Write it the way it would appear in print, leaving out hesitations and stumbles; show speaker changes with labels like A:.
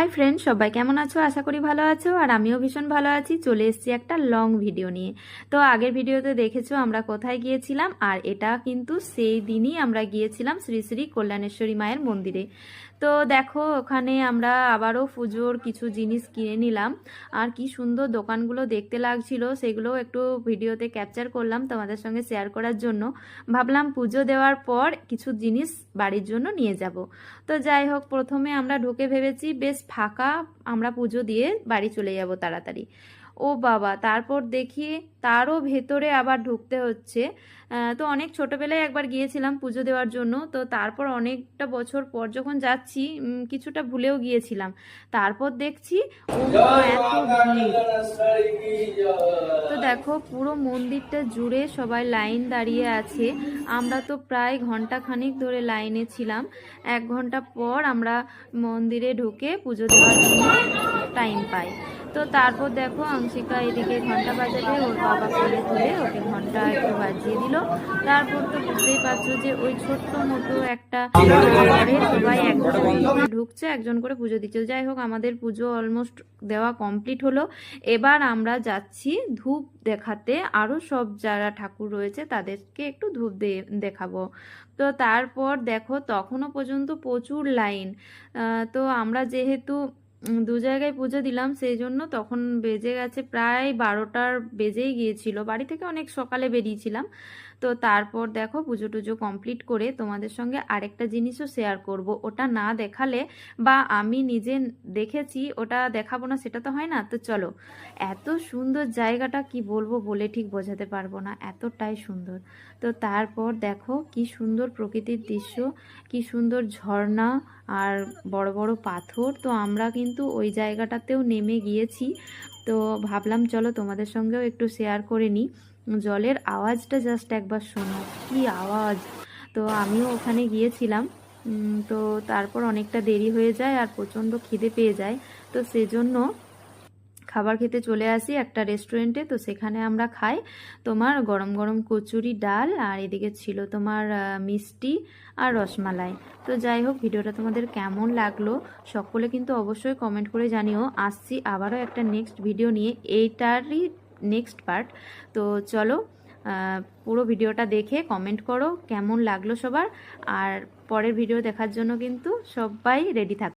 A: Hi friend, সবাই কেমন আছো? আশা করি ভালো আছো। আর আমিও ভীষণ ভালো আছি। চলে এসেছি একটা লং ভিডিও নিয়ে। তো আগের ভিডিওতে দেখেছো আমরা কোথায় গিয়েছিলাম, আর এটা কিন্তু সেই দিনই আমরা গিয়েছিলাম শ্রী শ্রী কল্যাণেশ্বরী মায়ের মন্দিরে। তো দেখো, ওখানে আমরা আবারও পুজোর কিছু জিনিস কিনে নিলাম। আর কি সুন্দর দোকানগুলো দেখতে লাগছিল, সেগুলো একটু ভিডিওতে ক্যাপচার করলাম তোমাদের সঙ্গে শেয়ার করার জন্য। ভাবলাম পুজো দেওয়ার পর কিছু জিনিস বাড়ির জন্য নিয়ে যাব। তো যাই হোক, প্রথমে আমরা ঢুকে ভেবেছি বেশ ফাঁকা, আমরা পুজো দিয়ে বাড়ি চলে যাব তাড়াতাড়ি। ও বাবা, তারপর দেখি তারও ভেতরে আবার ঢুকতে হচ্ছে। তো অনেক ছোটবেলায় একবার গিয়েছিলাম পুজো দেওয়ার জন্য, তো তারপর অনেকটা বছর পর যখন যাচ্ছি কিছুটা ভুলেও গিয়েছিলাম। তারপর দেখছি ও মা, এত ভিড়! তো দেখো, পুরো মন্দিরটা জুড়ে সবাই লাইন দাঁড়িয়ে আছে। আমরা তো প্রায় ঘন্টা খানিক ধরে লাইনে ছিলাম। 1 ঘন্টা পর আমরা মন্দিরে ঢুকে পুজো দেওয়ার জন্য টাইম পাই। তো তারপর দেখো, অংশিকা এদিকে ঘন্টা বাজাবে, ওর বাবা কোলে তুলে ওকে ঘন্টা একটু বাজিয়ে দিল। তারপর তো বুঝতেই পারছো যে ওই ছোট্ট মতো একটা ঘরে সবাই একজন করে ঢুকছে, একজন করে পুজো দিচ্ছে। যাই হোক, আমাদের পুজো অলমোস্ট দেওয়া কমপ্লিট হলো। এবার আমরা যাচ্ছি ধূপ দেখাতে, আরও সব যারা ঠাকুর রয়েছে তাদেরকে একটু ধূপ দেখাবো। তো তারপর দেখো, তখনও পর্যন্ত প্রচুর লাইন। তো আমরা যেহেতু দু জায়গায় পুজো দিলাম, সেই জন্য তখন বেজে গেছে প্রায় 12টার, বেজেই গিয়েছিল। বাড়ি থেকে অনেক সকালে বেরিয়েছিলাম। তো তারপর দেখো, পুজো টুজো কমপ্লিট করে তোমাদের সঙ্গে আরেকটা জিনিসও শেয়ার করব। ওটা না দেখালে, বা আমি নিজে দেখেছি ওটা দেখাবো না, সেটা তো হয় না। তো চলো, এত সুন্দর জায়গাটা কি বলবো, বলে ঠিক বোঝাতে পারবো না, এতটাই সুন্দর। তো তারপর দেখো কি সুন্দর প্রকৃতির দৃশ্য, কি সুন্দর ঝর্ণা আর বড় বড় পাথর। তো আমরা কিন্তু ওই জায়গাটাতেও নেমে গিয়েছি। তো ভাবলাম চলো তোমাদের সঙ্গেও একটু শেয়ার করে নিই। জলের আওয়াজটা জাস্ট একবার শোনো, কি আওয়াজ! তো আমিও ওখানে গিয়েছিলাম। তো তারপর অনেকটা দেরি হয়ে যায় আর প্রচণ্ড খিদে পেয়ে যায়। তো সেজন্য খাবার খেতে চলে আসি একটা রেস্টুরেন্টে। তো সেখানে আমরা খাই তোমার গরম গরম কচুরি, ডাল, আর এদিকে ছিল তোমার মিষ্টি আর রসমালাই। তো যাই হোক, ভিডিওটা তোমাদের কেমন লাগলো সকলে কিন্তু অবশ্যই কমেন্ট করে জানিও। আসছি আবারও একটা নেক্সট ভিডিও নিয়ে, এইটারই নেক্সট পার্ট। তো চলো, পুরো ভিডিওটা দেখে কমেন্ট করো কেমন লাগলো সবার। আর পরের ভিডিও দেখার জন্য কিন্তু সবাই রেডি থাকো।